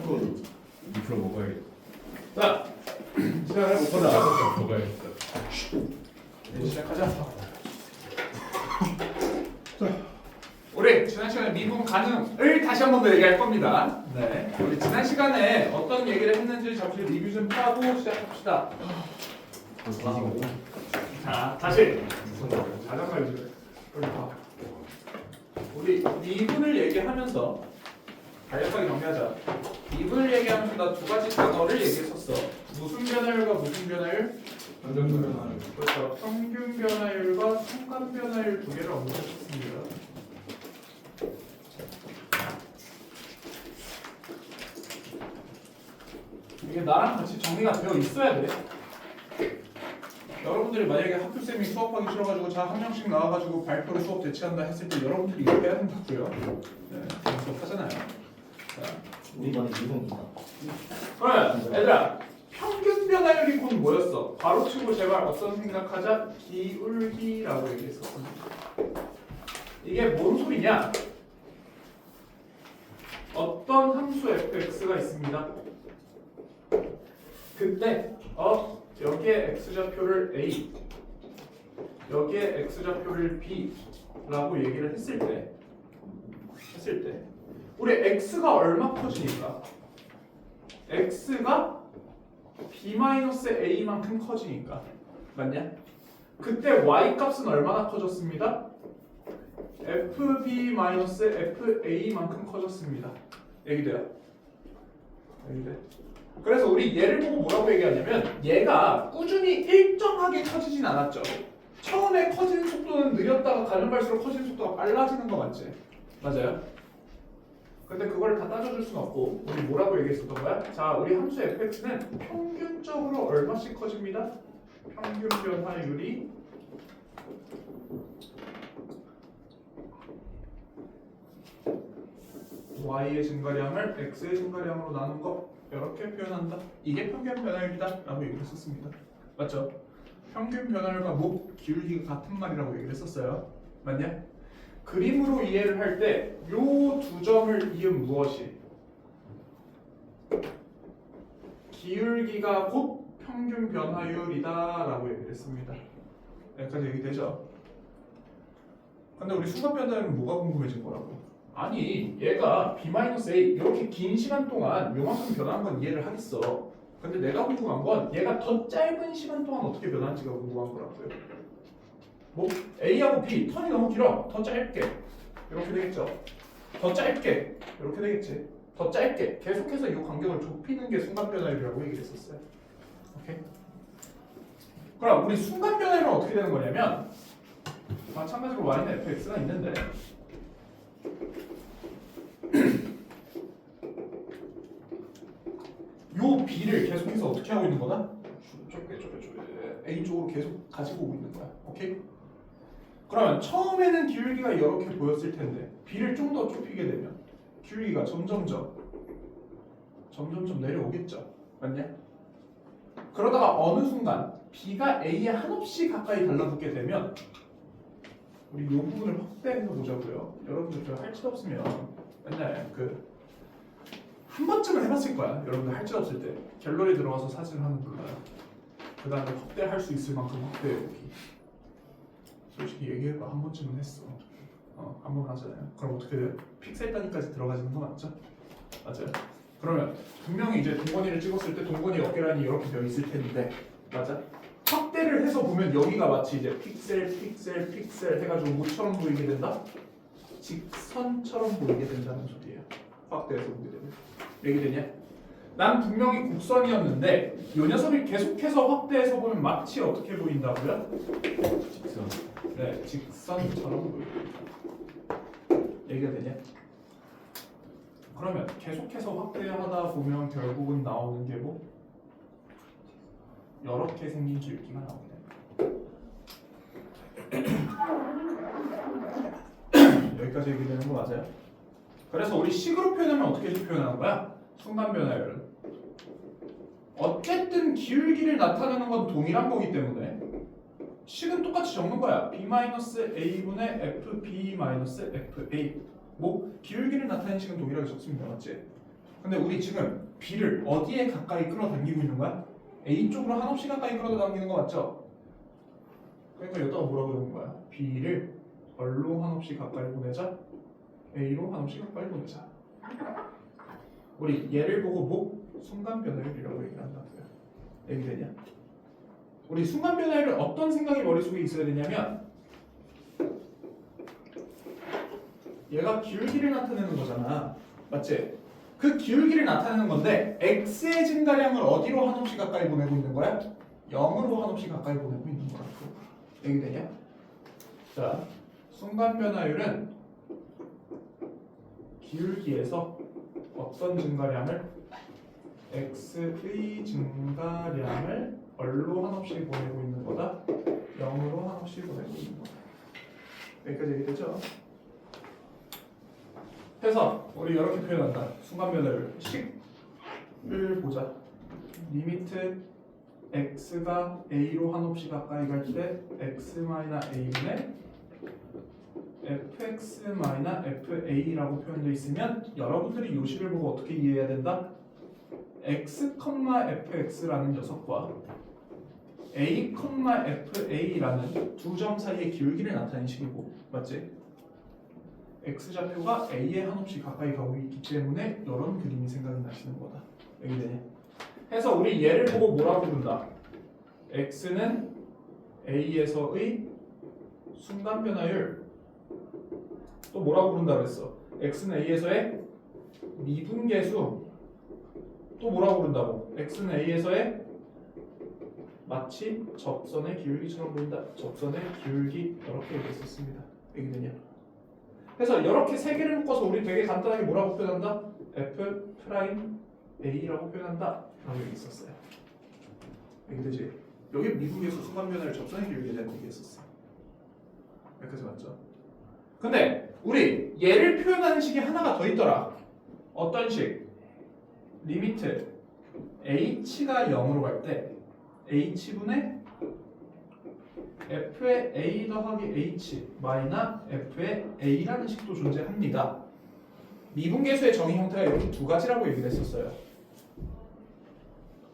2% 먹어야겠다. 자, 시작해보자. 먹어야겠다. 네, 시작하자. 우리 지난 시간에 미분 가능을 다시 한 번 더 얘기할 겁니다. 네, 우리 지난 시간에 어떤 얘기를 했는지 잠시 리뷰 좀 하고 시작합시다. 자, 다시 자전거 유지. 우리 미분을 얘기하면서 간략하게 정리하자. 미분을 얘기하면서 나 두 가지 단어를 얘기했었어. 무슨 변화율과 무슨 변화율? 평균 변화율. 그렇죠. 평균 변화율과 순간 변화율 두 개를 언급했습니다. 이게 나랑 같이 정리가 되어 있어야 돼. 여러분들이 만약에 학교쌤이 수업하기 싫어가지고 자 한 명씩 나와가지고 발표로 수업 대체한다 했을 때 여러분들이 이거 해야 된다고요. 네, 수업하잖아요. 자, 우리 반에 이동이다. 그러면 얘들아 평균 변화율이 곧 뭐였어? 바로치고 제발 어떤 생각하자? 기울기라고 얘기했었습니다. 이게 뭔 소리냐? 어떤 함수 fx가 있습니다. 그때 여기에 x좌표를 a, 여기에 x좌표를 b라고 얘기를 했을 때 우리 x가 얼마 커지니까? x가 b-a만큼 커지니까 맞냐? 그때 y 값은 얼마나 커졌습니다? fb-fa만큼 커졌습니다. 얘기돼요? 얘기돼. 그래서 우리 얘를 보고 뭐라고 얘기하냐면 얘가 꾸준히 일정하게 커지진 않았죠. 처음에 커지는 속도는 느렸다가 가면 갈수록 커지는 속도가 빨라지는 거 맞지? 맞아요? 근데 그걸 다 따져줄 수는 없고 우리 뭐라고 얘기했었던 거야? 자, 우리 함수 fx는 평균적으로 얼마씩 커집니다? 평균 변화율이 y의 증가량을 x의 증가량으로 나눈 거 이렇게 표현한다. 이게 평균 변화율이다 라고 얘기를 했었습니다. 맞죠? 평균 변화율과 기울기가 같은 말이라고 얘기를 했었어요. 맞냐? 그림으로 이해를 할 때 요 두 점을 이은 무엇이? 기울기가 곧 평균 변화율이다 라고 얘기를 했습니다. 여기까지 얘기되죠? 근데 우리 순간 변화율은 뭐가 궁금해진 거라고? 아니 얘가 b-a 이렇게 긴 시간 동안 요만큼 변한 건 이해를 하겠어. 근데 내가 궁금한 건 얘가 더 짧은 시간 동안 어떻게 변하는지가 궁금한 거라고요. 뭐 A하고 B 턴이 너무 길어. 더 짧게 이렇게 되겠죠. 더 짧게 이렇게 되겠지. 더 짧게 계속해서 이 간격을 좁히는 게 순간 변화율이라고 얘기했었어요. 오케이. 그럼 우리 순간 변화율은 어떻게 되는 거냐면 마찬가지로 y는 fx가 있는데 요 b를 계속해서 어떻게 하고 있는 거다? 좁게 a 쪽으로 계속 가지고 오고 있는 거야. 오케이? 그러면 처음에는 기울기가 이렇게 보였을 텐데 b를 좀 더 좁히게 되면 기울기가 점점점 내려오겠죠. 맞냐? 그러다가 어느 순간 b가 a에 한없이 가까이 달라붙게 되면 우리 이 부분을 확대해서 보자고요. 여러분들 저 할 짓 없으면 맨날 한 번쯤은 해봤을 거야. 여러분들 할 짓 없을 때 갤러리 들어가서 사진을 하는 거야. 그 다음에 확대할 수 있을 만큼 확대해보기. 솔직히 얘기해봐. 한 번쯤은 했어. 한 번 하잖아요. 그럼 어떻게 돼요? 픽셀 단위까지 들어가지는 거 맞죠? 맞아요. 그러면 분명히 이제 동건이를 찍었을 때 동건이 어깨라인이 이렇게 되어 있을 텐데 맞아? 확대를 해서 보면 여기가 마치 이제 픽셀 해가지고 뭐처럼 보이게 된다? 직선처럼 보이게 된다는 소리예요. 확대해서 보게 되면. 얘기되냐? 난 분명히 곡선이었는데 이 녀석이 계속해서 확대해서 보면 마치 어떻게 보인다고요? 직선. 네, 직선처럼 보이게 된다. 얘기가 되냐? 그러면 계속해서 확대하다 보면 결국은 나오는 게 뭐? 이렇게 생긴 기울기가 나오게 됩니다. 여기까지 얘기되는 거 맞아요? 그래서 우리 식으로 표현하면 어떻게 표현하는 거야? 순간 변화율은 어쨌든 기울기를 나타내는 건 동일한 거기 때문에 식은 똑같이 적는 거야. b-a분의 fb-fa 뭐 기울기를 나타내는 식은 동일하게 적습니다. 맞지? 근데 우리 지금 B를 어디에 가까이 끌어당기고 있는 거야? A 쪽으로 한없이 가까이 끌어당기는 거 맞죠? 그러니까 여기다가 뭐라고 적은 거야? B를 얼로 한없이 가까이 보내자, A로 한없이 가까이 보내자. 우리 얘를 보고 뭐? 순간 변화율이라고 얘기를 한다고요. 얘기되냐? 우리 순간 변화율은 어떤 생각이 머릿속에 있어야 되냐면 얘가 기울기를 나타내는 거잖아. 맞지? 그 기울기를 나타내는 건데 x의 증가량을 어디로 한없이 가까이 보내고 있는 거야? 0으로 한없이 가까이 보내고 있는 거라고. 얘기되냐? 자, 순간 변화율은 기울기에서 어떤 증가량을 x의 증가량을 얼로 한없이 보내고 있는 거다. 0으로 한없이 보내고 있는 거다. 여기까지 얘기되죠? 해서 우리 이렇게 표현한다. 순간 변화율 식을 보자. 리미트 x가 a로 한없이 가까이 갈 때 x-a분의 fx-fa라고 표현되어 있으면 여러분들이 이 식을 보고 어떻게 이해해야 된다? x, fx라는 녀석과 a, fa라는 두 점 사이의 기울기를 나타내는 식이고, 맞지? x좌표가 a에 한없이 가까이 가고 있기 때문에 이런 그림이 생각이 나시는 거다. 여기되냐? 해서 우리 얘를 보고 뭐라고 부른다? x는 a에서의 순간 변화율, 또 뭐라고 부른다 그랬어? x는 a에서의 미분계수, 또 뭐라고 부른다고? x는 a에서의 마치 접선의 기울기처럼 보인다. 접선의 기울기, 이렇게 얘기했었습니다. 여기되냐? 그래서 이렇게 세 개를 묶어서 우리 되게 간단하게 뭐라고 표현한다? f 프라임 a라고 표현한다 라고 얘기했었어요. 여기되지? 여기 미분계수 순간 변화율 접선의 기울기에 대한 얘기했었어. 여기까지 맞죠? 근데 우리 얘를 표현하는 식이 하나가 더 있더라. 어떤 식? 리미트 h가 0으로 갈 때 h분의 f의 a 더하기 h 마이너 f의 a라는 식도 존재합니다. 미분계수의 정의 형태가 이렇게 두 가지라고 얘기를 했었어요.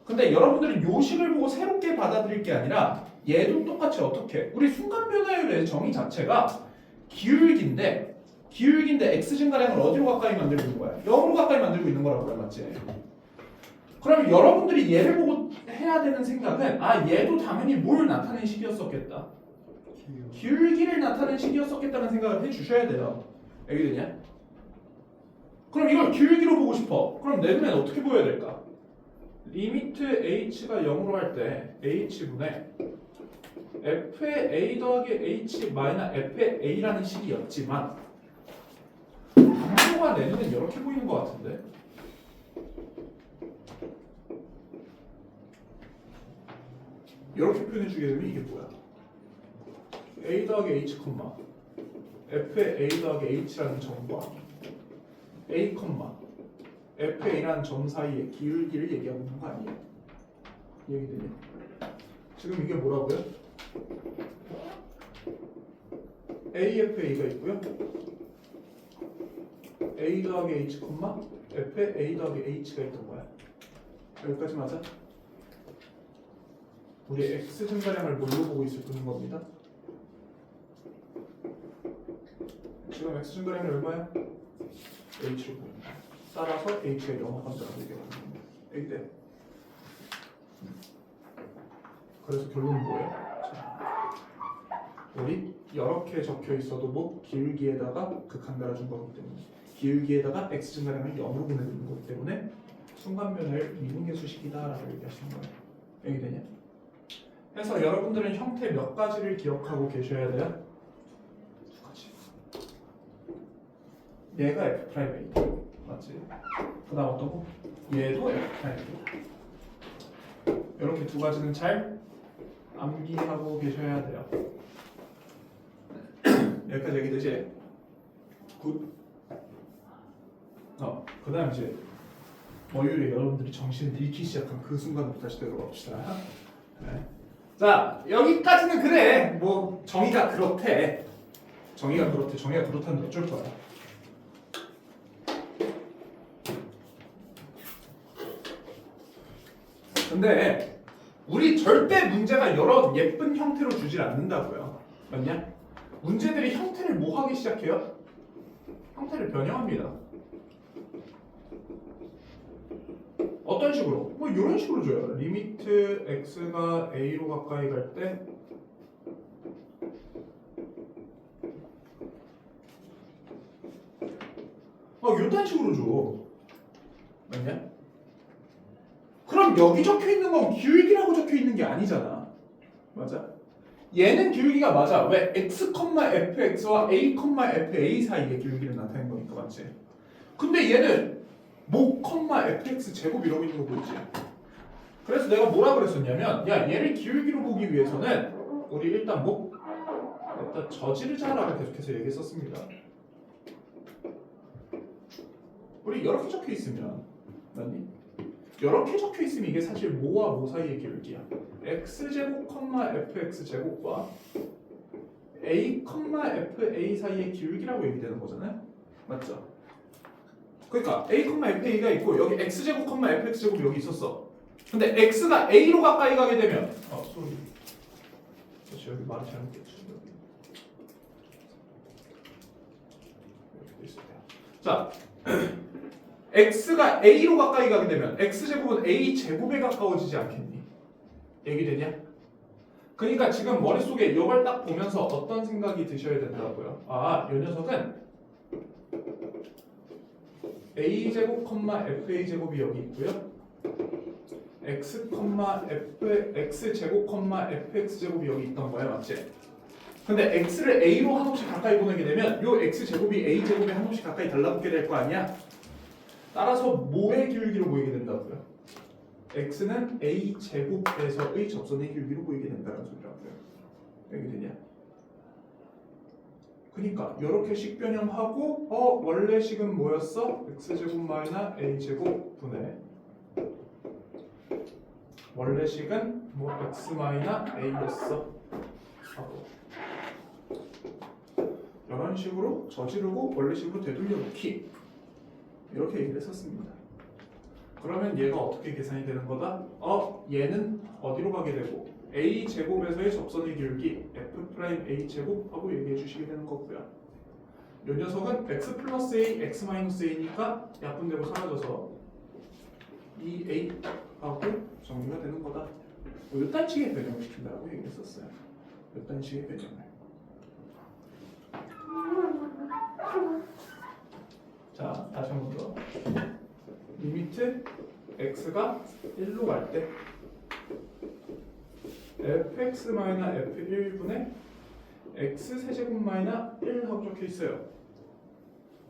근데 여러분들은 요 식을 보고 새롭게 받아들일 게 아니라 얘도 똑같이 어떻게? 우리 순간 변화율의 정의 자체가 기울기인데 x 증가량을 어디로 가까이 만들고 있는 거야? 0으로 가까이 만들고 있는 거라고요, 맞지? 그러면 여러분들이 얘를 보고 해야 되는 생각은 얘도 당연히 뭘 나타낸 식이었었겠다. 기울기를 나타낸 식이었었겠다는 생각을 해주셔야 돼요. 알겠냐? 그럼 이걸 기울기로 보고 싶어. 그럼 내 눈엔 어떻게 보여야 될까? 리미트 h가 0으로 할 때 h분의 f의 a 더하기 h 마이너 f의 a라는 식이었지만 분모가 내 눈엔 이렇게 보이는 것 같은데? 이렇게 표현해주게 되면 이게 뭐야? a 더하기 h, f의 a 더하기 h라는 점과 a, fa라는 점 사이의 기울기를 얘기하고 있는 거 아니에요? 얘기되냐? 지금 이게 뭐라고요? AFA가 있고요. A 더하기 H, F에 A 더하기 H가 있던 거야. 여기까지 맞아? 우리 X 증가량을 뭘로 보고 있을 뿐인 겁니다. 지금 X 증가량이 얼마야? H를 보입니다. 따라서 H가 영합한다라고 얘기하는 겁니다. 여기대. 그래서 결론은 뭐예요? 자, 우리 이렇게 적혀 있어도 뭐 기울기에다가 극한 달아준 거기 때문에 기울기에다가 x 증가량을 0으로 보내는 거기 때문에 순간 변화율 미분계수식이다라고 얘기하시는 거예요. 여기 되냐? 그래서 여러분들은 형태 몇 가지를 기억하고 계셔야 돼요? 두 가지. 얘가 f 프라임 a 맞지? 그다음 어떤 거? 얘도 f 프라임 a. 이렇게 두 가지는 잘 암기하고 계셔야 돼요. 여기까지 얘기되지? 굿. 그 다음 이제 월요일에 여러분들이 정신을 잃기 시작한 그 순간부터 다시 되돌아 봅시다. 네. 자, 여기까지는 그래. 뭐 정의가 그렇대. 정의가 그렇다는데 어쩔 거야. 근데 우리 절대 문제가 여러 예쁜 형태로 주질 않는다고요. 맞냐? 문제들이 형태를 뭐 하기 시작해요? 형태를 변형합니다. 어떤 식으로? 뭐 이런 식으로 줘요. 리미트 x가 a로 가까이 갈 때 이딴 식으로 줘. 맞냐? 그럼 여기 적혀 있는 건 기울기라고 적혀 있는 게 아니잖아. 맞아? 얘는 기울기가 맞아. 왜? x, fx와 a, fa 사이의 기울기를 나타낸 거니까 맞지? 근데 얘는 모, fx 제곱 이러고 있는 거 보이지? 그래서 내가 뭐라 그랬었냐면 야 얘를 기울기로 보기 위해서는 우리 일단 저지르자라고 계속해서 얘기했었습니다. 우리 이렇게 적혀 있으면 맞니? 이렇게 적혀 있으면 이게 사실 모와 모 사이의 기울기야. x제곱, fx제곱과 a, fa 사이의 기울기라고 얘기되는 거잖아요. 맞죠? 그러니까 a, fa가 있고 여기 x제곱, fx제곱이 여기 있었어. 근데 x가 a로 가까이 가게 되면 소리. 그렇지, 여기 말이 잘못됐지. 여기 있을 때야. 자, x가 a로 가까이 가게 되면 x제곱은 a제곱에 가까워지지 않겠니? 얘기되냐? 그러니까 지금 머릿속에 이걸 딱 보면서 어떤 생각이 드셔야 된다고요? 이 녀석은 a제곱, fa제곱이 여기 있고요. x제곱, fx제곱이 여기 있던 거야, 맞지? 근데 x를 a로 한없이 가까이 보내게 되면 요 x제곱이 a제곱에 한없이 가까이 달라붙게 될 거 아니야? 따라서 뭐의 기울기로 보이게 된다고요? x는 a제곱에서의 접선의 기울기로 보이게 된다는 소리라고요. 여기되냐? 그러니까 이렇게 식 변형하고 원래 식은 뭐였어? x제곱 마이너 a제곱 분의 원래 식은 뭐 x 마이너 a였어 하고 이런 식으로 저지르고 원래 식으로 되돌려 놓기 이렇게 얘기를 했었습니다. 그러면 얘가 어떻게 계산이 되는 거다? 얘는 어디로 가게 되고 a 제곱에서의 접선의 기울기 f 프라임 a 제곱 하고 얘기해 주시게 되는 거고요. 이 녀석은 x 플러스 a, x 마이너스 a니까 약분되고 사라져서 이 a 하고 정리가 되는 거다. 이딴 식의 변형을 시킨다고 얘기했었어요. 이딴 식의 변형을. 자, 다시 한 번 더. 리미트 x가 1로 갈 때 fx 마이너 f1분의 x 세제곱 마이너 1 하고 적혀 있어요.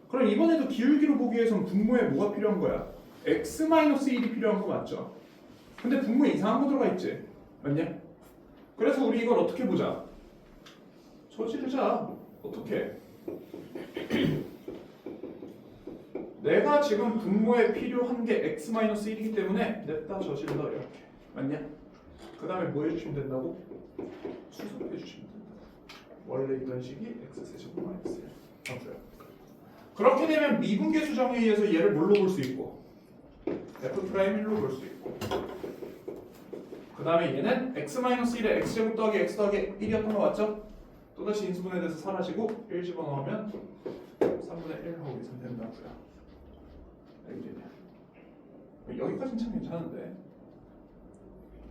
그럼 이번에도 기울기로 보기 위해서는 분모에 뭐가 필요한 거야? x 마이너스 1이 필요한 거 맞죠? 근데 분모에 이상한 거 들어가 있지? 맞냐? 그래서 우리 이걸 어떻게 보자? 저지르자. 어떻게? 내가 지금 분모에 필요한 게 x-1이기 때문에 냅다 저질러 이렇게. 맞냐? 그 다음에 뭐 해주시면 된다고? 수습해 주시면 된다. 원래 있던 식이 x-제곱 마이너스 1. 맞아요. 그렇게 되면 미분계 수정에 의해서 얘를 뭘로 볼 수 있고 f'1로 볼 수 있고 그 다음에 얘는 x-1에 x제곱 더하기 x 더하기 1이었던 거 맞죠? 또다시 인수분해 돼서 사라지고 1 집어넣으면 3분의 1 하고 계산된다고요. 여기까지는 참 괜찮은데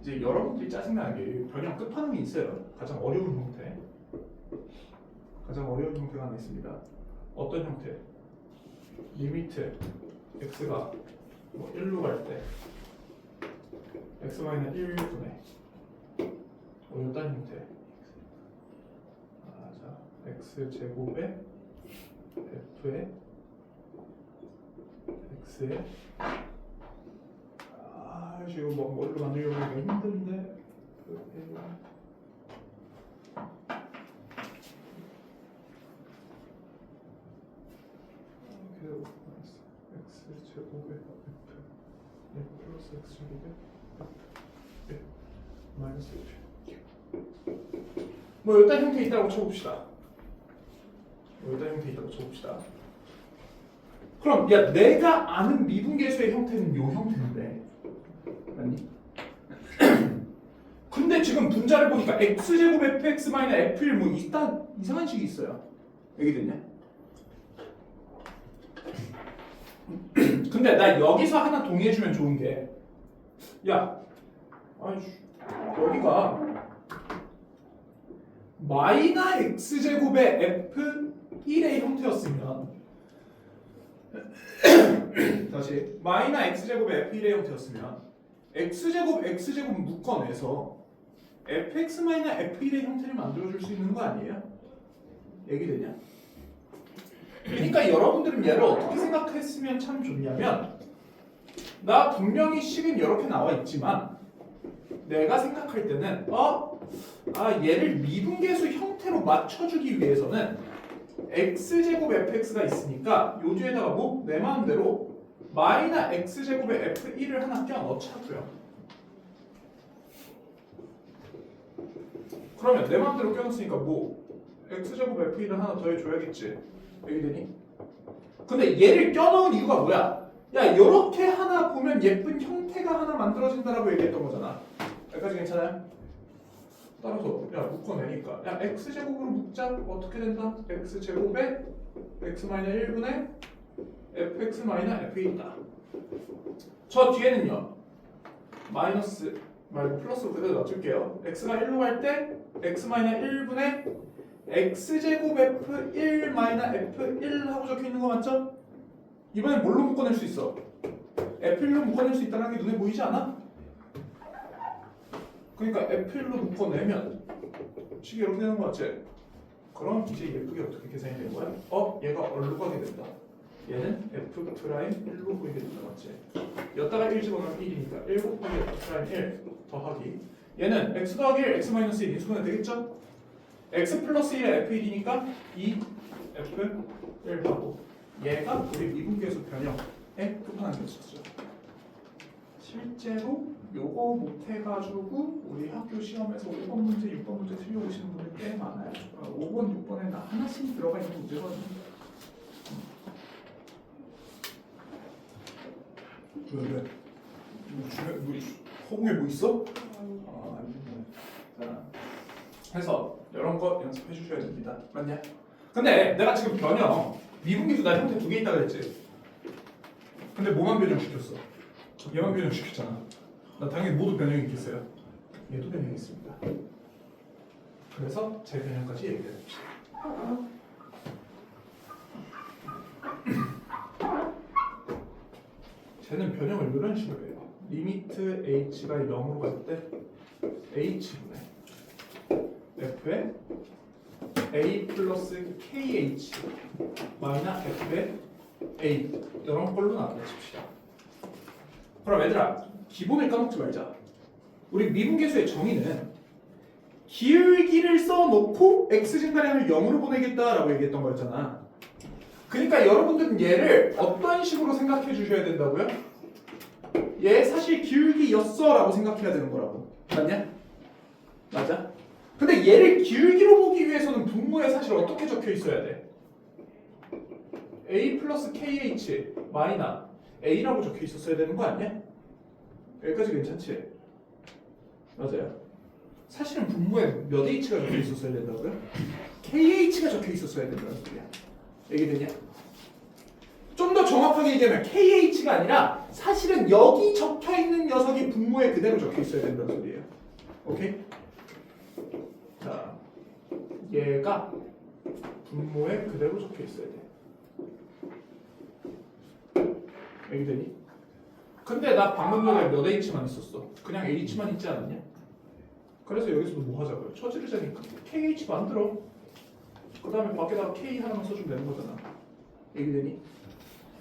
이제 여러분들이 짜증나는 게 변형 끝판왕이 있어요. 가장 어려운 형태. 가장 어려운 형태가 하나 있습니다. 어떤 형태? 리미트 x가 뭐 1로 갈 때 x-1분의 어떤 형태? 자, x제곱에 f에 x에 지금 뭐 머리로 만들려고 하니까 힘든데 x제곱에 f 플러스 x제곱에 f 마이너스 1 뭐 이딴 형태 있다고 쳐봅시다. 그럼 야 내가 아는 미분계수의 형태는 요 형태인데 맞니? 근데 지금 분자를 보니까 x제곱 fx 마이너스 f1 뭐 일단 이상한 식이 있어요. 여기 됐냐? 근데 나 여기서 하나 동의해주면 좋은 게, 야, 여기가 마이너 x제곱의 f1의 형태였으면 다시 마이너 x제곱의 f1의 형태였으면 x제곱 묶어내서 fx 마이너 f1의 형태를 만들어줄 수 있는 거 아니에요? 얘기되냐? 그러니까 여러분들은 얘를 어떻게 생각했으면 참 좋냐면, 나 분명히 식은 이렇게 나와 있지만 내가 생각할 때는 얘를 미분계수 형태로 맞춰주기 위해서는 x제곱 fx가 있으니까 요 뒤에다가 뭐 내 마음대로 마이너 x제곱의 f1을 하나 껴 넣자고요. 그러면 내 마음대로 껴넣었으니까 뭐 x제곱 f1을 하나 더 해줘야겠지. 여기 되니? 근데 얘를 껴넣은 이유가 뭐야? 야, 요렇게 하나 보면 예쁜 형태가 하나 만들어진다라고 얘기했던 거잖아. 여기까지 괜찮아요? 따라서 야, 묶어내니까 야, x제곱으로 묶자. 어떻게 된다? x제곱에 x-1분의 fx-f1이다. 저 뒤에는요, 마이너스 말고 플러스로 그대로 놔둘게요. x가 1로 갈 때 x-1분의 x제곱 f1 f1 하고 적혀있는 거 맞죠? 이번엔 뭘로 묶어낼 수 있어? f1로 묶어낼 수 있다는 게 눈에 보이지 않아? 그러니까 f1로 묶어내면 식이 이렇게 되는 거 맞지? 그럼 이제 예쁘게 어떻게 계산이 되는 거야? 얘가 얼로 가게 된다. 얘는 f'1로 보이게 된다. 맞지? 여기다가 1 집어넣으면 1이니까 1 곱하기 f'1 더하기 얘는 x 더하기 1, x 마이너스 1 인수분해 되겠죠? x 플러스 1의 f1이니까 2 f1 하고 얘가 우리 미분계수 변형의 끝판왕이었었죠. 실제로 요거 못해가지고 우리 학교 시험에서 5번 문제, 6번 문제 틀려오시는 분들 꽤 많아요. 5번, 6번에 나 하나씩 들어가 있는 문제거든요. 왜? 뭐 허공에 뭐 있어? 자, 해서 이런 거 연습해 주셔야 됩니다. 맞냐? 근데 내가 지금 변형 미분계수 나 형태 2개 있다 그랬지? 근데 뭐만 변형시켰어? 얘만 변형시켰잖아. 나 당연히 모두 변형이 있겠어요? 얘도 변형이 있습니다. 그래서 제 변형까지 얘기해 봅시다. 쟤는 변형을 이런 식으로 해요. 리미트 h가 0으로 갈 때 h분의 f의 a 플러스 kh 마이너 f의 a 이런 걸로 나눠칩시다. 그럼 얘들아, 기본을 까먹지 말자. 우리 미분계수의 정의는 기울기를 써놓고 x 증가량을 0으로 보내겠다라고 얘기했던 거였잖아. 그러니까 여러분들은 얘를 어떤 식으로 생각해 주셔야 된다고요? 얘 사실 기울기였어 라고 생각해야 되는 거라고. 맞냐? 맞아? 근데 얘를 기울기로 보기 위해서는 분모에 사실 어떻게 적혀 있어야 돼? a 플러스 kh 마이너 a라고 적혀 있었어야 되는 거 아니야? 여기까지 괜찮지? 맞아요. 사실은 분모에 몇 h가 적혀 있었어야 된다고요? kh가 적혀 있었어야 된다는 소리야. 얘기되냐? 좀 더 정확하게 얘기하면 kh가 아니라 사실은 여기 적혀 있는 녀석이 분모에 그대로 적혀 있어야 된다는 소리예요. 오케이? 자, 얘가 분모에 그대로 적혀 있어야 돼. 얘기되니? 근데 나 방금 전에 몇 h만 있었어? 그냥 h만 있지 않았냐? 그래서 여기서도 뭐 하자고요? 처지르자니까 kh 만들어. 그 다음에 밖에다가 k 하나만 써주면 되는 거잖아. 얘기되니?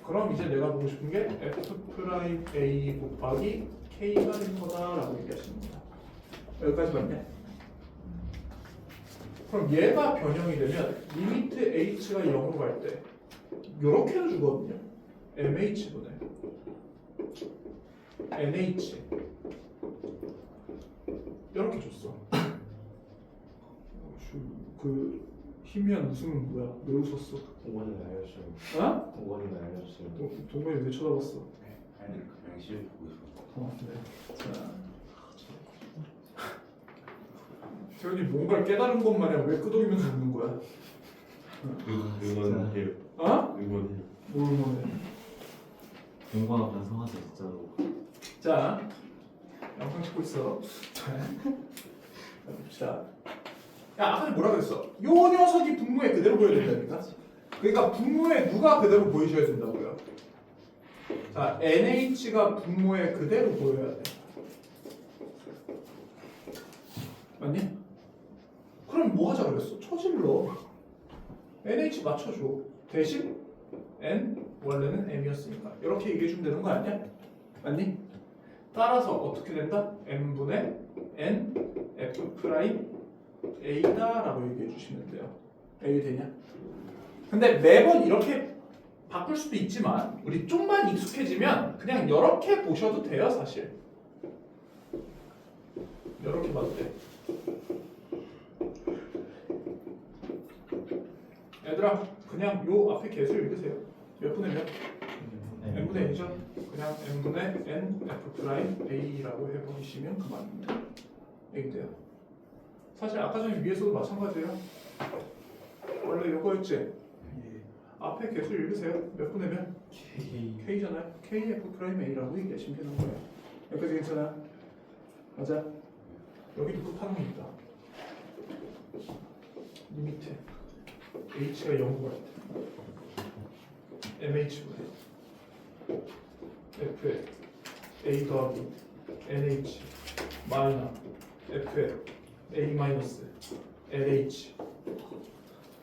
그럼 이제 내가 보고 싶은 게 f'(a) 곱하기 k가 되는 거다라고 얘기하시는 거야. 여기까지 맞냐? 그럼 얘가 변형이 되면 리미트 h가 0으로 갈 때 이렇게 해주거든요. mh분의 nh 이렇게 줬어. 그 희미한 웃음은 뭐야? 왜 웃었어? 동원이 알려줬어요. 어? 동원이 알려줬어요. 동건이 왜 쳐다봤어? 아니 그냥 시험 보고 있어. 네. 자, 재현이 뭔가를 깨달은 것 마냥 왜 끄덕이면서 웃는 거야? 응원해요. 어? 응원해요. 뭘 원해? 용광 반성하자 진짜로. 자, 영상 찍고 있어. 자, 봅시다. 야, 아까 뭐라 그랬어? 요 녀석이 분모에 그대로 보여야 된다니까? 그러니까 분모에 누가 그대로 보이셔야 된다고요? 자, NH가 분모에 그대로 보여야 돼. 맞니? 그럼 뭐 하자 그랬어? 쳐질러. NH 맞춰줘. 대신 N 원래는 M이었으니까 이렇게 얘기해주면 되는 거 아니야? 맞니? 따라서 어떻게 된다? M분의 N F 프라임 A다라고 얘기해 주시면 돼요. A 되냐? 근데 매번 이렇게 바꿀 수도 있지만 우리 좀만 익숙해지면 그냥 이렇게 보셔도 돼요, 사실. 이렇게 봐도 돼. 얘들아, 그냥 요 앞에 개수 읽으세요. 몇 분의 몇? n분의 a죠? 그냥 n분의 n f 프라임 a라고 해보시면 그만입니다. 이게 돼요. 사실 아까 전에 위에서도 마찬가지예요. 원래 요거였지? 앞에 개수 읽으세요. 몇 분의 몇? k잖아요. k f 프라임 a라고 얘기하시면 되는 거예요. 여기까지 괜찮아? 맞아? 여기도 끝판왕입니다. 리미트 h가 0으로 갈 때 mh분의 f에 a 더하기 nh 마이너 f에 a 마이너스 lh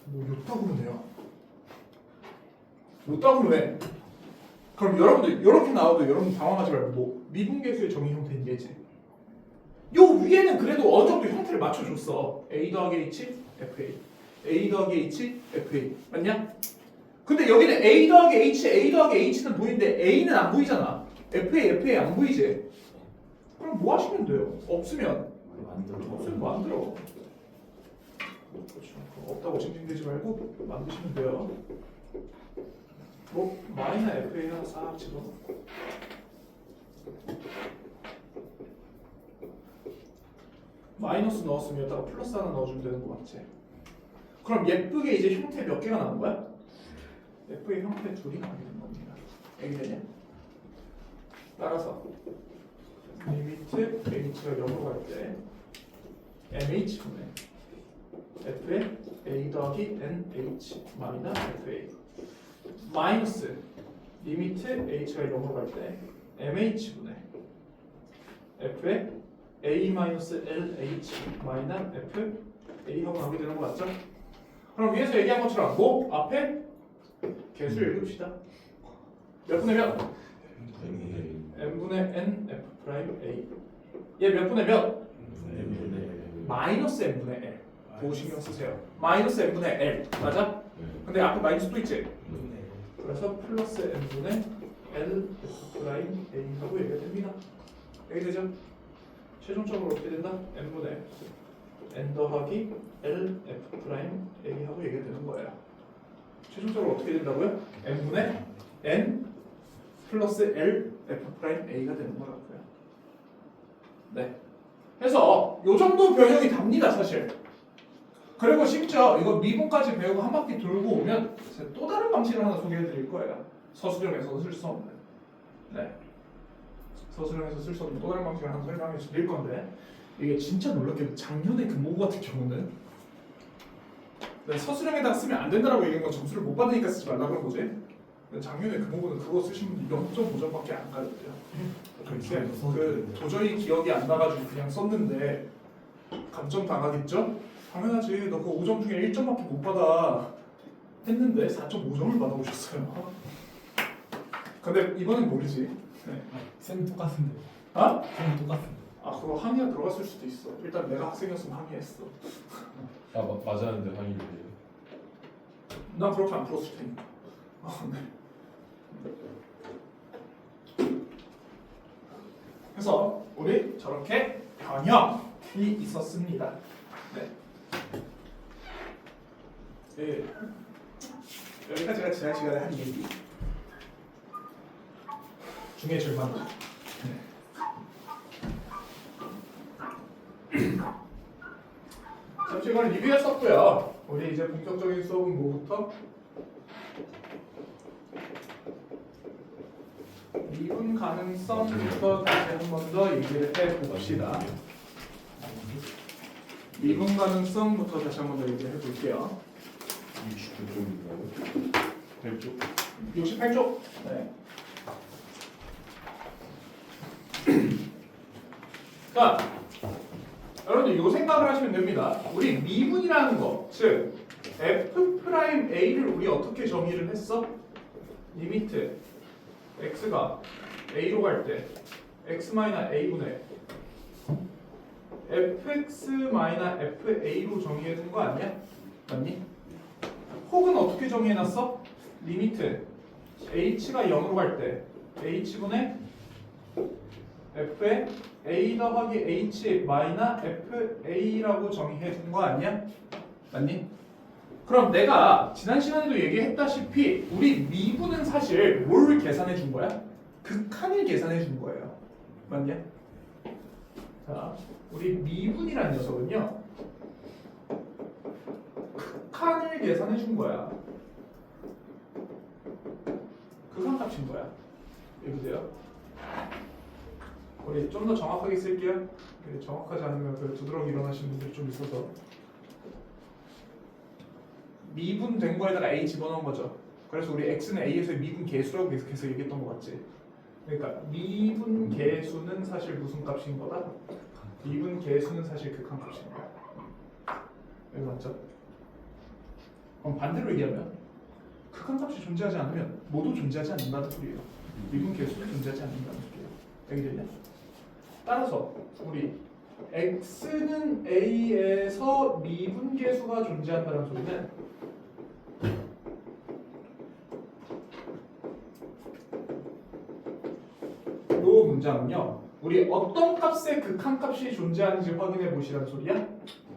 뭐 요따구로 내요. 요따구로 내. 그럼 여러분들 이렇게 나와도 여러분 당황하지 말고 뭐 미분계수의 정의 형태인 얘지. 요 위에는 그래도 어느 정도 형태를 맞춰줬어. a 더하기 h fa a 더하기 h fa 맞냐? 근데 여기는 a 더하기 h는 보이는데 a는 안 보이잖아. fa 안 보이지? 그럼 뭐 하시면 돼요? 없으면 만들어. 그렇죠. 없다고 징징대지 말고 만드시면 돼요. 뭐 마이너 fa 하나 싹 집어넣고 마이너스 넣었으면 여기다가 플러스 하나 넣어주면 되는 거 맞지? 그럼 예쁘게 이제 형태 몇 개가 나온 거야? f의 형태 둘이 나오게 된 겁니다. 여기 되냐? 따라서 리미트 h가 0으로 갈 때 mh분의 f의 a 더하기 nh 마이너 fa 마이너스 리미트 h가 0으로 갈 때 mh분의 f의 a 마이너스 lh 마이너 f a하고 나오게 되는 거 맞죠? 그럼 위에서 얘기한 것처럼 뭐 앞에 개수를 읽읍시다. 몇 분의 몇? n분의 n f 프라임 a. 얘 몇 분의 몇? 마이너스 n분의 l. 그거 신경 쓰세요. 마이너스 n분의 l 맞아? 근데 앞에 마이너스 또 있지? 그래서 플러스 n분의 l f 프라임 a 하고 얘기가 됩니다. 여기 되죠? 최종적으로 어떻게 된다? n분의 n 더하기 l f 프라임 a 하고 얘기가 되는 거예요. 최종적으로 어떻게 된다고요? n분의 n 플러스 l f 프라임 a가 되는 거라고요. 네. 그래서 요 정도 변형이 답니다, 사실. 그리고 심지어 이거 미분까지 배우고 한 바퀴 돌고 오면 제가 또 다른 방식을 하나 소개해드릴 거예요. 서술형에서 쓸 수 없는. 네. 서술형에서 쓸 수 없는 또 다른 방식을 하나 설명해 드릴 건데 이게 진짜 놀랍게도 작년에 금모고 같은 경우는 서술형에다 쓰면 안 된다라고 얘기한 건 점수를 못 받으니까 쓰지 말라 그런 거지. 작년에 금모고는 그거 쓰신 분들 0.5점밖에 안 가졌대요. 그 도저히 기억이 안 나가지고 그냥 썼는데 감점 당하겠죠? 당연하지. 너 그 5점 중에 1점밖에 못 받아 했는데 4.5점을 받아오셨어요. 근데 이번엔 모르지. 네. 쌤 똑같은데. 아? 쌤 똑같은데. 아 그거 항의가 들어갔을 수도 있어. 일단 내가 학생이었으면 항의했어. 아 맞았는데 항의인데. 난 그렇게 안 풀었을 테니까. 네. 그래서 우리 저렇게 변형이 있었습니다. 네. 네. 여기까지가 지난 시간에 한 얘기 중에 제일 많은. 네. 이걸 리뷰했었고요. 우리 이제 본격적인 수업은 뭐부터? 미분 가능성부터 다시 한 번 더 얘기를 해봅시다. 미분 가능성부터 다시 한 번 더 얘기를 해볼게요. 69쪽인가요? 100쪽? 68쪽. 네. 자, 여러분들 이 생각을 하시면 됩니다. 우리 미분이라는 거, 즉 f'A를 우리 어떻게 정의를 했어? 리미트 x가 a로 갈 때 x-a분의 fx-fa로 정의해둔 거 아니야? 맞니? 혹은 어떻게 정의해놨어? 리미트 h가 0으로 갈 때 h분의 f의 a 더하기 h 마이너 fa라고 정의해둔 거 아니야? 맞니? 그럼 내가 지난 시간에도 얘기했다시피 우리 미분은 사실 뭘 계산해 준 거야? 극한을 계산해 준 거예요. 맞냐? 자, 우리 미분이라는 녀석은요 극한을 계산해 준 거야. 극한값인 거야. 여보세요? 우리 좀 더 정확하게 쓸게요. 정확하지 않으면 그 두드러기 일어나시는 분들이 좀 있어서. 미분 된 거에다가 a 집어넣은 거죠. 그래서 우리 x는 a에서의 미분 계수라고 계속해서 얘기했던 거 같지? 그러니까 미분 계수는 사실 무슨 값인 거다? 미분 계수는 사실 극한값인 거야. 여기 맞죠? 그럼 반대로 얘기하면 극한값이 존재하지 않으면 모두 존재하지 않는다는 소리예요. 미분 계수는 존재하지 않는다는 소리예요. 알겠냐? 따라서 우리 x는 a에서 미분 계수가 존재한다는 소리는 이 문장은요 우리 어떤 값의 극한값이 존재하는지 확인해 보시라는 소리야.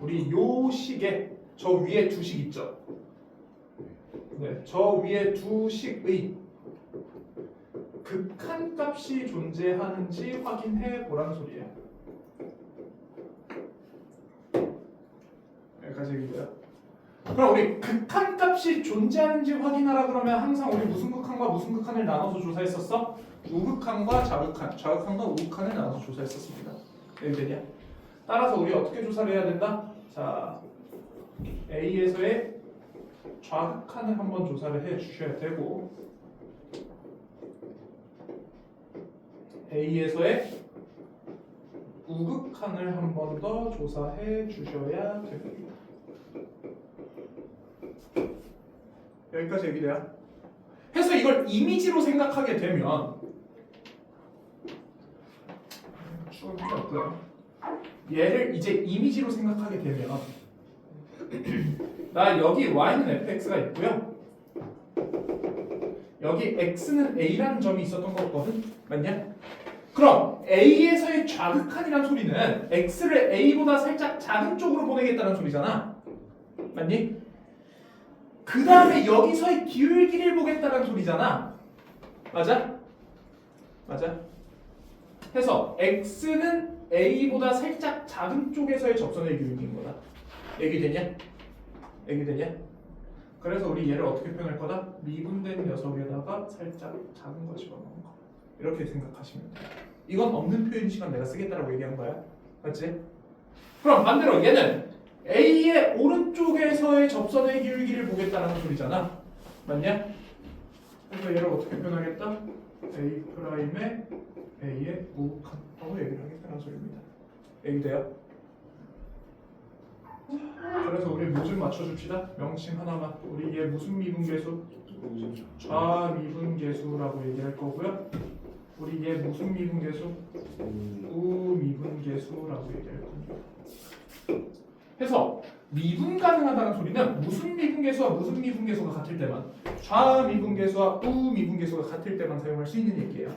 우리 요 식에 저 위에 두 식 있죠. 네, 저 위에 두 식의 극한값이 존재하는지 확인해 보라는 소리야. 여기까지 얘기돼요. 그럼 우리 극한값이 존재하는지 확인하라 그러면 항상 우리 무슨 극한과 무슨 극한을 나눠서 조사했었어? 우극한과 좌극한, 좌극한과 우극한을 나눠서 조사했었습니다. 되냐? 따라서 우리 어떻게 조사를 해야 된다? 자, A에서의 좌극한을 한번 조사를 해 주셔야 되고 A에서의 우극한을 한 번 더 조사해 주셔야 됩니다. 여기까지 얘기돼요. 해서 이걸 이미지로 생각하게 되면 추울 필요 없고요. 얘를 이제 이미지로 생각하게 되면 나 여기 y는 fx가 있고요. 여기 x는 a라는 점이 있었던 거거든. 맞냐? 그럼 a에서의 좌극한이란 소리는 x를 a보다 살짝 작은 쪽으로 보내겠다는 소리잖아. 맞니? 그 다음에 여기서의 기울기를 보겠다는 소리잖아. 맞아? 맞아? 해서 x는 a보다 살짝 작은 쪽에서의 접선의 기울기인 거다. 얘기되냐? 얘기되냐? 그래서 우리 얘를 어떻게 표현할 거다? 미분된 녀석에다가 살짝 작은 거 집어넣은 거. 이렇게 생각하시면 돼요. 이건 없는 표현 시간 내가 쓰겠다라고 얘기한 거야. 맞지? 그럼 반대로 얘는 A의 오른쪽에서의 접선의 기울기를 보겠다는 소리잖아. 맞냐? 그래서 얘를 어떻게 표현하겠다? A 프라임의 A의 우극한라고 얘기를 하겠다는 소리입니다. 얘기돼요? 그래서 우리 뭐 좀 맞춰줍시다. 명칭 하나만. 우리 얘 무슨 미분계수? 좌미분계수라고 얘기할 거고요. 우리 얘 무슨 미분계수? 우미분계수라고 얘기할 겁니다. 해서 미분 가능하다는 소리는 무슨 미분계수와 무슨 미분계수가 같을 때만, 좌미분계수와 우미분계수가 같을 때만 사용할 수 있는 얘기예요.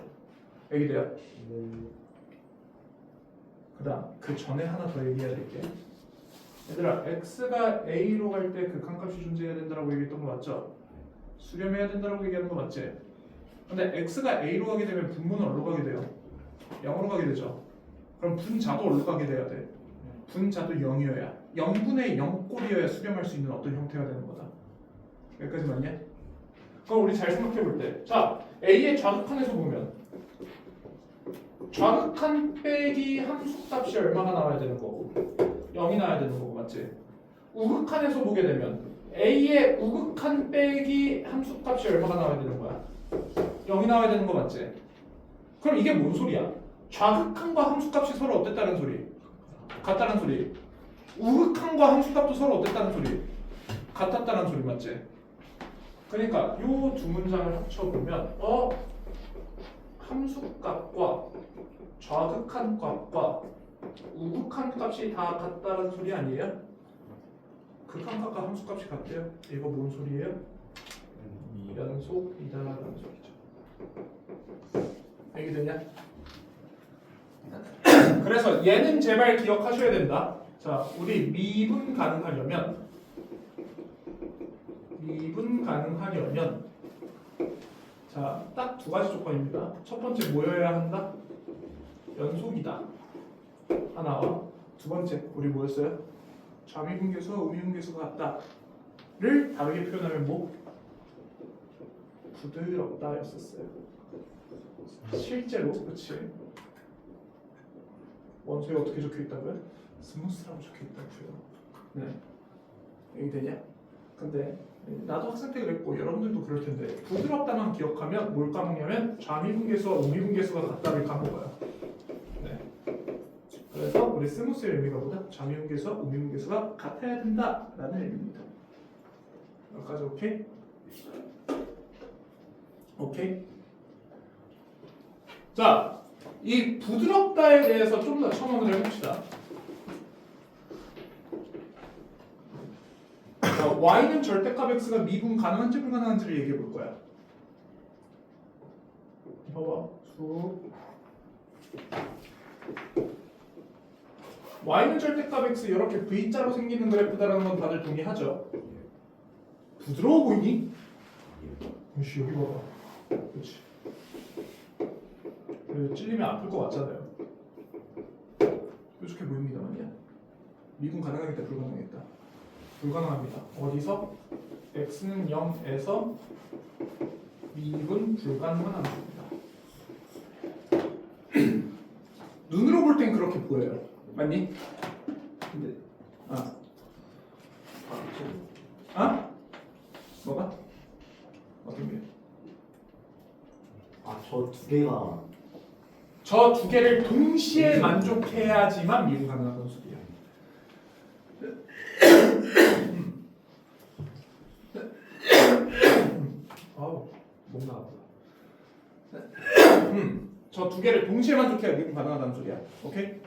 얘기돼요? 그다음 그 전에 하나 더 얘기해야 될게. 얘들아, x가 a로 갈 때 극한값이 존재해야 된다고 얘기했던 거 맞죠? 수렴해야 된다고 얘기하는 거 맞지? 근데 x가 a로 가게 되면 분모는 어디로 가게 돼요? 0으로 가게 되죠. 그럼 분자도 어디로 가게 돼야 돼? 분자도 0이어야 0분의 0꼴이어야 수렴할 수 있는 어떤 형태가 되는 거다. 여기까지 맞냐? 그럼 우리 잘 생각해 볼 때, 자 A의 좌극한에서 보면 좌극한 빼기 함수값이 얼마가 나와야 되는 거고 0이 나와야 되는 거고 맞지? 우극한에서 보게 되면 A의 우극한 빼기 함수값이 얼마가 나와야 되는 거야? 0이 나와야 되는 거 맞지? 그럼 이게 뭔 소리야? 좌극한과 함수값이 서로 어땠다는 소리? 같다는 소리. 우극한과 함수값도 서로 어땠다는 소리? 같았다는 소리 맞지? 그러니까 요 두 문장을 합쳐보면 함수값과 좌극한 값과 우극한 값이 다 같다는 소리 아니에요? 극한값과 함수값이 같대요. 이거 뭔 소리예요? 연속이다라는 소리죠. 얘기되냐? 그래서 얘는 제발 기억하셔야 된다. 자, 우리 미분 가능하려면 자, 딱 두 가지 조건입니다. 첫 번째 뭐여야 한다? 연속이다. 하나와 두 번째 우리 뭐였어요? 좌미분계수와 우미분계수가 같다를 다르게 표현하면 뭐? 부드럽다였었어요. 실제로 그치? 원소에 어떻게 적혀있다고요? 스무스라고 적혀있다고요. 네, 여기 되냐? 근데 나도 학생 때 그랬고 여러분들도 그럴 텐데 부드럽다만 기억하면 뭘 까먹냐면 좌미분계수와 우미분계수가 같다를 까먹어요. 네. 그래서 우리 스무스의 의미가 뭐다? 좌미분계수와 우미분계수가 같아야 된다라는 의미입니다. 여기까지 오케이? 오케이? 자, 이 부드럽다에 대해서 좀 더 첨언을 해봅시다. 자, y는 절대값 x가 미분 가능한지 불가능한지를 얘기해 볼 거야. 봐봐, y는 절대값 x 이렇게 V자로 생기는 그래프다라는 건 다들 동의하죠? 부드러워 보이니? 역시 여기 봐봐. 그렇지. 그래서 찔리면 아플 것 같잖아요. 뾰족해 보입니다만요. 미분 가능하겠다, 불가능하겠다. 불가능합니다. 어디서? x는 0에서 미분 불가능한 함수입니다. 눈으로 볼 땐 그렇게 보여요. 맞니? 근데 뭐가? 어떤 게? 저 두 개가 저 두 개를 동시에 만족해야지만 미분 가능한 함수야. 아우 뭔가 아프다. 저 두 개를 동시에 만족해야 미분 가능하다는 소리야. 오케이?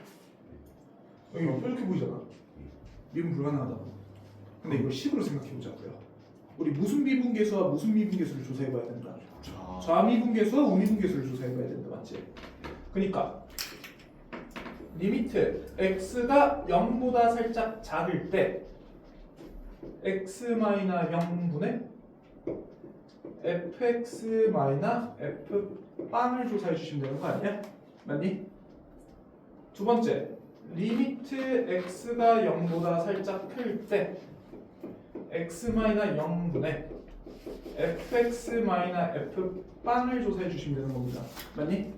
여기 뾰족해 보이잖아. 미분 불가능하다고. 근데 이걸 식으로 생각해 보자고요. 우리 무슨 미분계수와 무슨 미분계수를 조사해 봐야 된다. 좌미분계수와 우미분계수를 조사해 봐야 된다. 맞지? 그러니까 리미트 x가 0보다 살짝 작을 때 x-0분의 fx-f 빵을 조사해 주시면 되는 거 아니야? 맞니? 두 번째, 리미트 x가 0보다 살짝 클 때 x-0분의 fx-f 빵을 조사해 주시면 되는 겁니다. 맞니?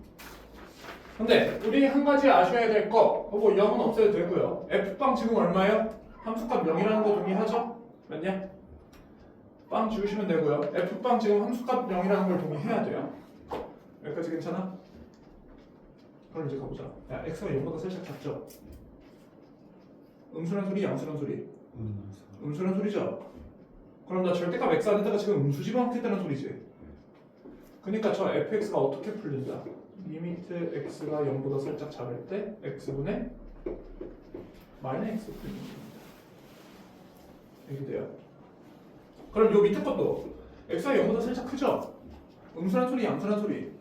근데 우리 한 가지 아셔야 될 거, 뭐 0은 없애도 되고요. f빵 지금 얼마예요? 함수값 0이라는 거 동의하죠? 맞냐? 빵 지우시면 되고요. f빵 지금 함수값 0이라는 걸 동의해야 돼요. 여기까지 괜찮아? 그럼 이제 가보자. 야, x가 0보다 살짝 작죠? 음수란 소리, 양수란 소리? 음수란 소리죠? 그럼 나 절대값 x 안에다가 지금 음수 집어넣겠다는 소리지? 그러니까 저 fx가 어떻게 풀린다? 리미트 x가 0보다 살짝 작을 때 x분의 마이너스 x 풀리는 겁니다. 이렇게 돼요. 그럼 요 밑에 것도 x가 0보다 살짝 크죠? 음수란 소리, 양수란 소리?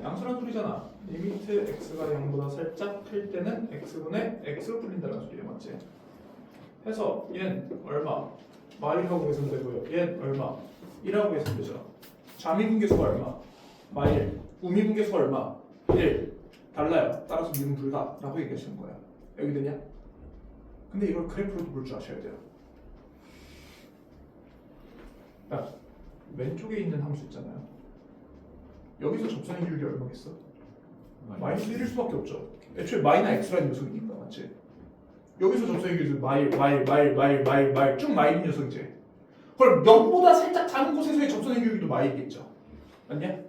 양수란 소리잖아. 리미트 x가 0보다 살짝 클 때는 x분의 x로 풀린다는 소리예요. 맞지? 해서 얘는 얼마? 마일하고 계산 되고요. 얘는 얼마? 1하고 계산 되죠. 좌미분계수가 얼마? 마일. 우미분계수가 얼마? 1. 달라요. 따라서 미분 불가라고 얘기하시는 거예요. 여기 되냐? 근데 이걸 그래프로도 볼 줄 아셔야 돼요. 자, 왼쪽에 있는 함수 있잖아요. 여기서 접선의 기울기 얼마겠어? 마이너스 1일 수밖에 없죠. 애초에 마이너 x라는 녀석이니까, 맞지? 여기서 접선의 기울기 마일 쭉 마일인 녀석이지. 그럼 0보다 살짝 작은 곳에서의 접선의 기울기도 마일이겠죠. 맞냐?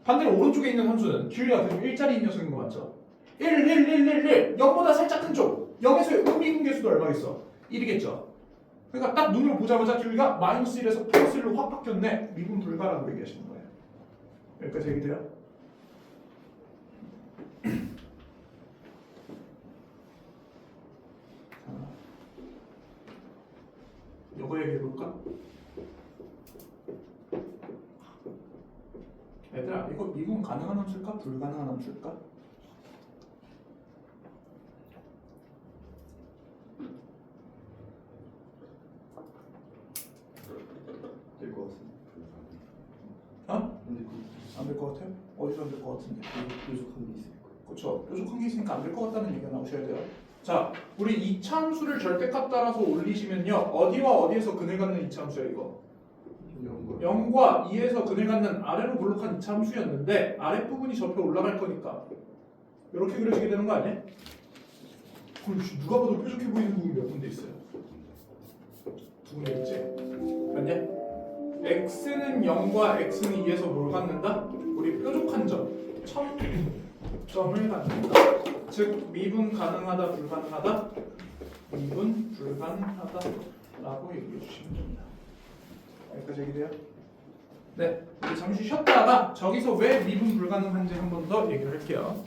반대로 오른쪽에 있는 함수는 기울기가 계속 1짜리인 녀석인 거 맞죠? 0보다 살짝 큰 쪽 0에서의 음미분계수도 얼마겠어? 1이겠죠. 그러니까 딱 눈으로 보자마자 기울기가 마이너스 1에서 플러스 1로 확 바뀌었네. 미분 불가라고 얘기하시는 거예요. 여기까지 얘기돼요? 이거 얘기해볼까? 얘들아, 이거 미분 가능한 함수일까? 불가능한 함수일까? 될 것 같은데. 어? 근데 안 될 것 같아요? 어디서 안 될 것 같은데? 뾰족한 게 있을 거예요. 그렇죠. 뾰족한 게 있으니까 안 될 것 같다는 얘기가 나오셔야 돼요. 자, 우리 2차 함수를 절대값 따라서 올리시면요. 어디와 어디에서 근을 갖는 2차 함수야 이거? 0과 2에서 근을 갖는 아래로 볼록한 2차 함수였는데 아랫부분이 접혀 올라갈 거니까 이렇게 그려지게 되는 거 아니야? 그럼 누가 봐도 뾰족해 보이는 부분이 몇 군데 있어요? 두 군데 있지? 맞냐? x는 0과 x는 2에서 뭘 갖는다? 우리 뾰족한 점, 점을 갖는다. 즉 미분 가능하다 불가능하다? 미분 불가능하다라고 얘기해 주시면 됩니다. 여기까지 얘기돼요? 네, 우리 잠시 쉬었다가 저기서 왜 미분 불가능한지 한 번 더 얘기를 할게요.